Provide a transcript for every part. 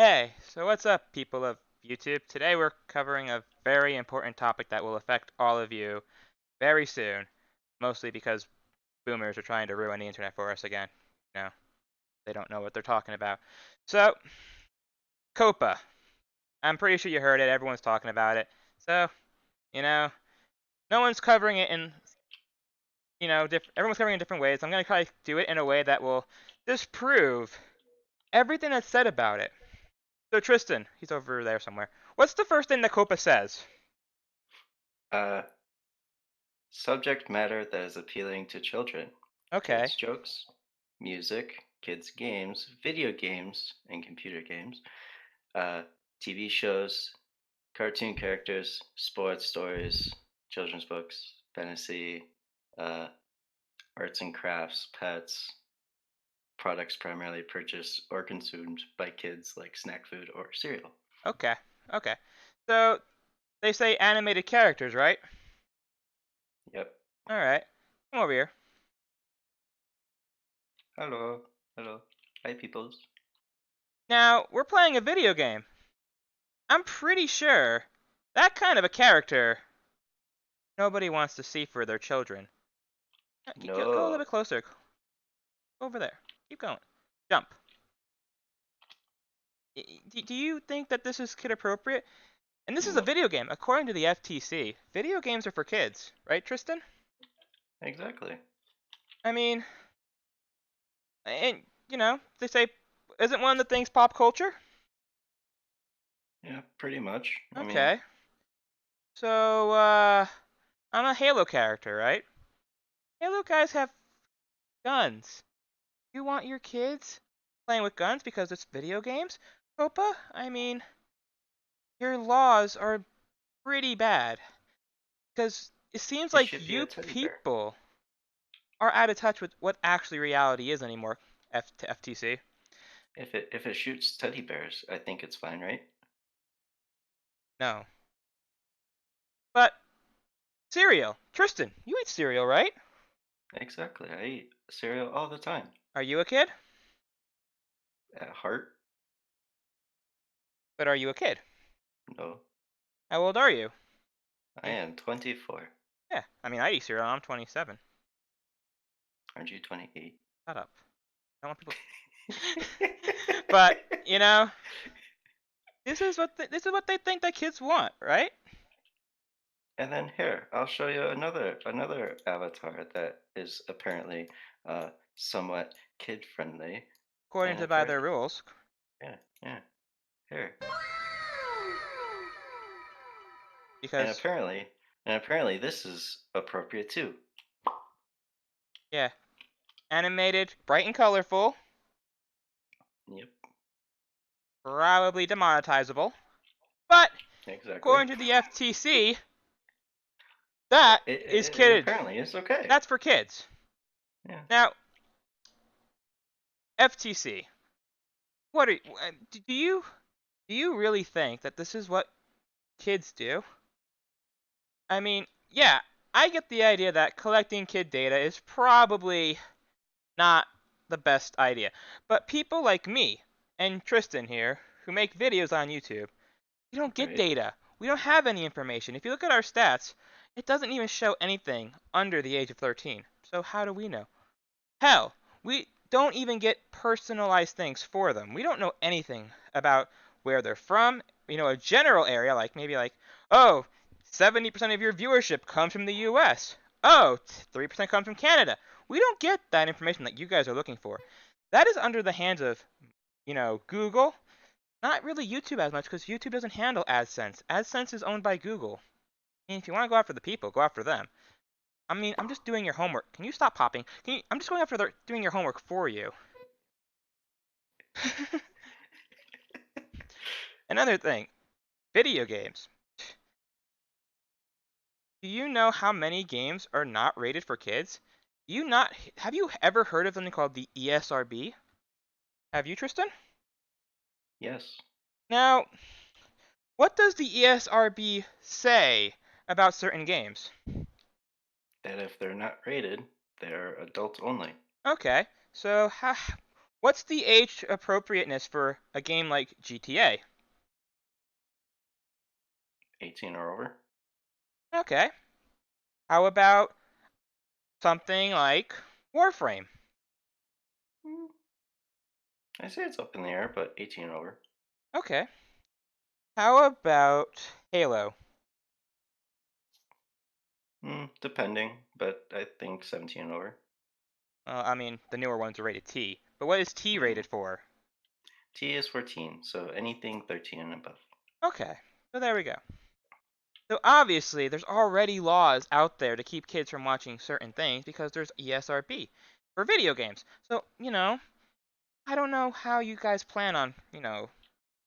Hey, so what's up, people of YouTube? Today we're covering a very important topic that will affect all of you very soon, mostly because boomers are trying to ruin the internet for us again. You know, they don't know what they're talking about. So, COPPA. I'm pretty sure you heard it. Everyone's talking about it. So, you know, no one's covering it in, everyone's covering it in different ways. I'm going to try to do it in a way that will disprove everything that's said about it. So, Tristan, he's over there somewhere. What's the first thing that COPPA says? Uh, Subject matter that is appealing to children. Okay. Kids' jokes, music, kids' games, video games, and computer games, uh, TV shows, cartoon characters, sports stories, children's books, fantasy, uh, arts and crafts, pets, products primarily purchased or consumed by kids like snack food or cereal. Okay. Okay. So they say animated characters, right? Yep. All right. Come over here. Hello. Hello. Hi, peoples. Now, we're playing a video game. I'm pretty sure that kind of a character nobody wants to see for their children. Go a little No. bit closer. Go over there. Keep going. Jump. Do you think that this is kid appropriate? And this is a No. video game. According to the FTC, video games are for kids, right, Tristan? Exactly. I mean, and they say, isn't one of the things pop culture? Yeah, pretty much. I mean, Okay. So, I'm a Halo character, right? Halo guys have guns. You want your kids playing with guns because it's video games? Copa? I mean, your laws are pretty bad. Because it seems it like should be a you teddy bear. people are out of touch with what actually reality is anymore, FTC. If it shoots teddy bears, I think it's fine, right? No. But, cereal. Tristan, you eat cereal, right? Exactly. I eat cereal all the time. Are you a kid? At heart, But are you a kid? no. How old are you? I am 24. Yeah, I mean, I eat cereal. I'm 27. Aren't you 28? Shut up. I don't want people. But you know, this is what they think that kids want, right? And then here, I'll show you another avatar that is apparently somewhat kid friendly. According And to by their apparently, rules. yeah, yeah, here. And Because apparently, and apparently this is appropriate too. yeah, animated, bright and colorful, Yep, probably demonetizable. But exactly. according to the FTC, that is It kid. apparently is okay. That's for kids. Yeah. Now, FTC, what are do you really think that this is what kids do? I mean, yeah, I get the idea that collecting kid data is probably not the best idea. But people like me and Tristan here, who make videos on YouTube, we don't get Right. data. We don't have any information. If you look at our stats, it doesn't even show anything under the age of 13. So how do we know? Hell, we don't even get personalized things for them. We don't know anything about where they're from. You know, a general area, like maybe like, oh, 70% of your viewership comes from the US. Oh, 3% comes from Canada. We don't get that information that you guys are looking for. That is under the hands of, Google. Not really YouTube as much because YouTube doesn't handle AdSense. AdSense is owned by Google. And if you want to go after the people, go after them. I mean, I'm just doing your homework. Can you stop popping? I'm just going after doing your homework for you. Another thing, video games. Do you know how many games are not rated for kids? You not Have you ever heard of something called the ESRB? Have you, Tristan? Yes. Now, what does the ESRB say about certain games? That if they're not rated, they're adult only. Okay, so What's the age appropriateness for a game like GTA? 18 or over. Okay. How about something like Warframe? Hmm, I say it's up in the air, but 18 or over. Okay. How about Halo? Depending, but I think 17 and over. I mean, the newer ones are rated T. But what is T Mm. rated for? T is 14, so anything 13 and above. Okay. So there we go. So obviously, there's already laws out there to keep kids from watching certain things because there's ESRB for video games. So, I don't know how you guys plan on,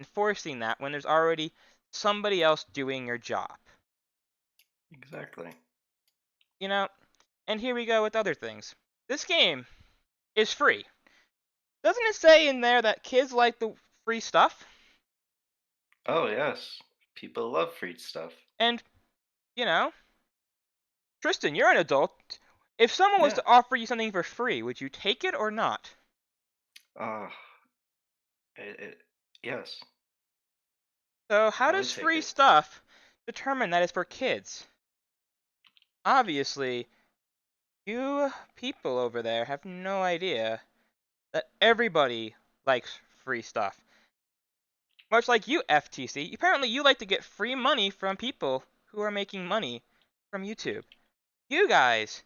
enforcing that when there's already somebody else doing your job. Exactly. You know, and here we go with other things. This game is free. Doesn't it say in there that kids like the free stuff? Oh, yes. People love free stuff. And, you know, Tristan, you're an adult. If someone was Yeah. to offer you something for free, would you take it or not? Uh, it, it, yes, So, how I would does take free it. stuff determine that it's for kids? Obviously, you people over there have no idea that everybody likes free stuff. Much like you, FTC, apparently you like to get free money from people who are making money from YouTube. You guys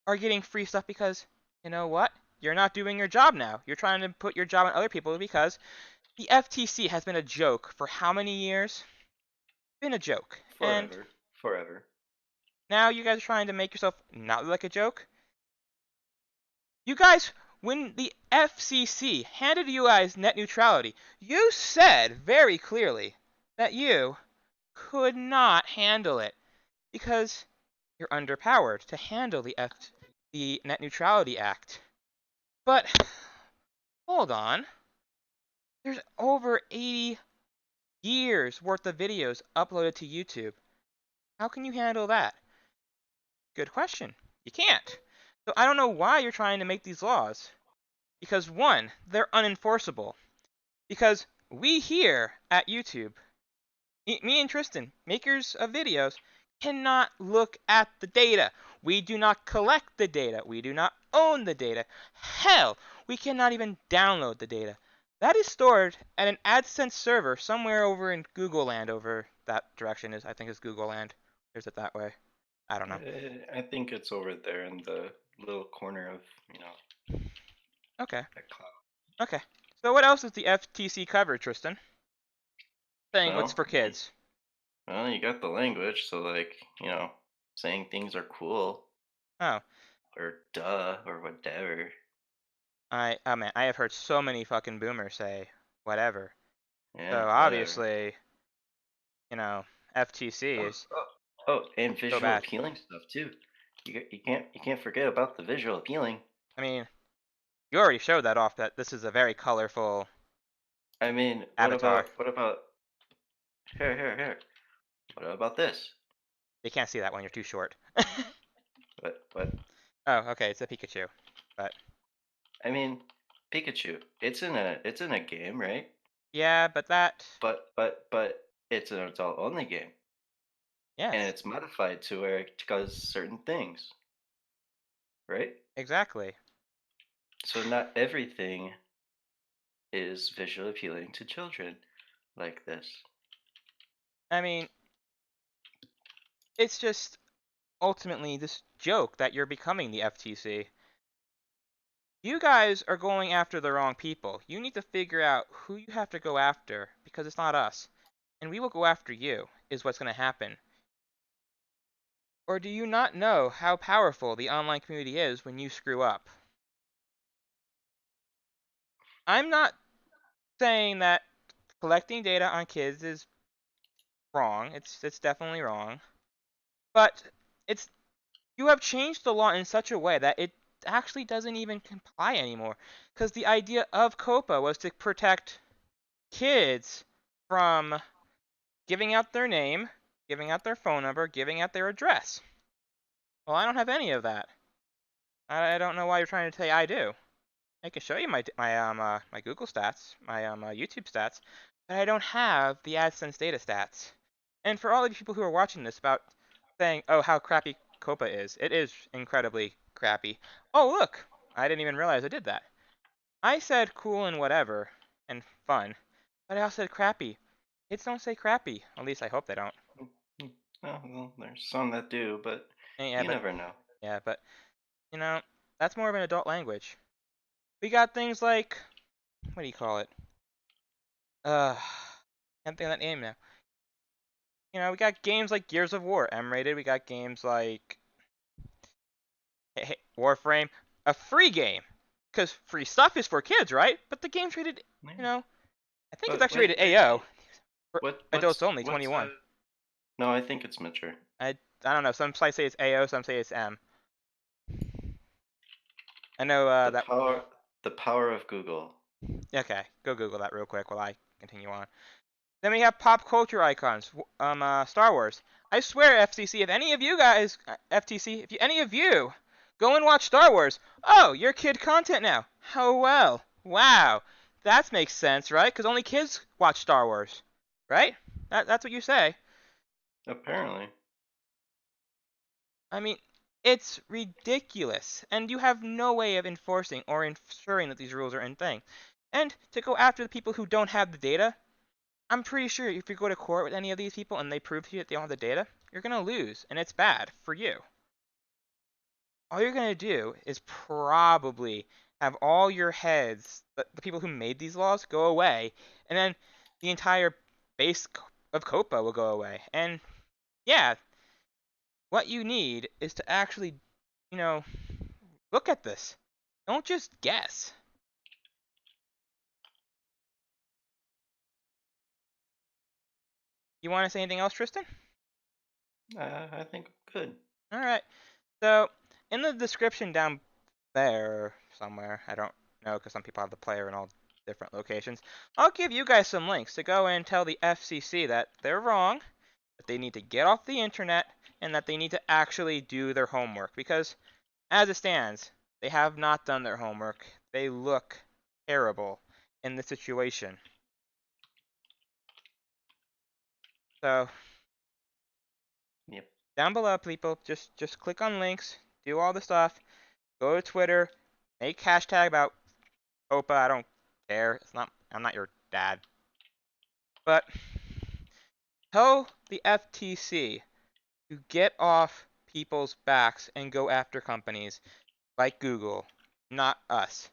are getting free stuff because, you know what? You're not doing your job now. You're trying to put your job on other people because the FTC has been a joke for how many years? Been a joke. And Forever. Forever. now you guys are trying to make yourself not look like a joke? You guys, when the FCC handed you guys net neutrality, you said very clearly that you could not handle it because you're underpowered to handle the Net Neutrality Act. But hold on, there's over 80 years worth of videos uploaded to YouTube. How can you handle that? Good question. You can't. So I don't know why you're trying to make these laws. Because one, they're unenforceable. Because we here at YouTube, me and Tristan, makers of videos, cannot look at the data. We do not collect the data. We do not own the data. Hell, we cannot even download the data. That is stored at an AdSense server somewhere over in Google Land, over that direction is I think is Google Land. Or is it that way? I don't know. I think it's over there in the little corner of, Okay. that cloud. Okay. So what else is the FTC cover, Tristan? Saying what's Well, for kids. you got the language, so like, saying things are cool Oh, or duh or whatever. oh man, I have heard so many fucking boomers say whatever. Yeah, So whatever. obviously, you know, FTC Oh, is oh, oh, and so visual bad. appealing stuff too. You can't forget about the visual appealing. I mean, you already showed that off that this is a very colorful I mean, what avatar. about what about here? What about this? They can't see that one, you're too short. What? Oh, okay, it's a Pikachu. But I mean, Pikachu. It's in a game, right? yeah, but that But it's an adult only game, and yes, it's modified to where it does certain things, right? exactly. So not everything is visually appealing to children like this. I mean, it's just ultimately this joke that you're becoming the FTC. You guys are going after the wrong people. You need to figure out who you have to go after because it's not us. And we will go after you, is what's going to happen. Or do you not know how powerful the online community is when you screw up? I'm not saying that collecting data on kids is wrong. It's definitely wrong. But it's you have changed the law in such a way that it actually doesn't even comply anymore. Because the idea of COPPA was to protect kids from giving out their name, giving out their phone number, giving out their address. Well, I don't have any of that. I don't know why you're trying to say I do. I can show you my Google stats, my YouTube stats, but I don't have the AdSense data stats. And for all of you people who are watching this about saying, oh, how crappy COPPA is, it is incredibly crappy. Oh, look, I didn't even realize I did that. I said cool and whatever and fun, but I also said crappy. Kids don't say crappy. At least I hope they don't. Mm, oh, well, there's some that do, but Yeah, you but never know. yeah, but you know, that's more of an adult language. We got things like, what do you call it? Uh, can't think of that name now. We got games like Gears of War, M-rated. We got games like Warframe, a free game, because free stuff is for kids, right? But the game's rated, Yeah. I think it's But actually wait, rated AO, for adults only, what's 21. No, I think it's mature. I don't know. Some sites say it's AO, some say it's M. I know The that. power, the power of Google. Okay, go Google that real quick while I continue on. Then we have pop culture icons. Star Wars. I swear, FCC, if any of you guys, FTC, if any of you go and watch Star Wars, oh, you're kid content now. How well? Wow, that makes sense, right? Because only kids watch Star Wars, right? That's what you say. Apparently. I mean, it's ridiculous, and you have no way of enforcing or ensuring that these rules are in thing. And to go after the people who don't have the data, I'm pretty sure if you go to court with any of these people and they prove to you that they don't have the data, you're going to lose, and it's bad for you. All you're going to do is probably have all your heads, the people who made these laws, go away, and then the entire base of COPA will go away. And yeah, what you need is to actually, you know, look at this. Don't just guess. You want to say anything else, Tristan? I think good. All right. So, in the description down there somewhere, I don't know because some people have the player in all different locations, I'll give you guys some links to go and tell the FCC that they're wrong, that they need to get off the internet, and that they need to actually do their homework. Because, as it stands, they have not done their homework. They look terrible in this situation. So, Yep. down below, people, just click on links, do all the stuff, go to Twitter, make hashtag about Opa. I don't care. I'm not your dad. But tell the FTC to get off people's backs and go after companies like Google, not us.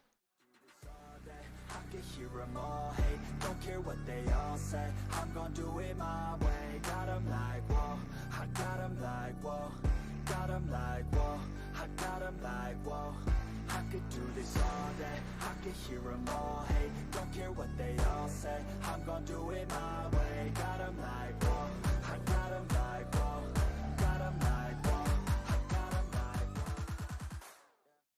I can hear them all hate, don't care what they all say, I'm gon' do it my way. Got 'em like, whoa, I got 'em like, whoa, got 'em like, whoa, I got 'em like, whoa. I could do this all day, I can hear them all hate, don't care what they all say, I'm gon' do it my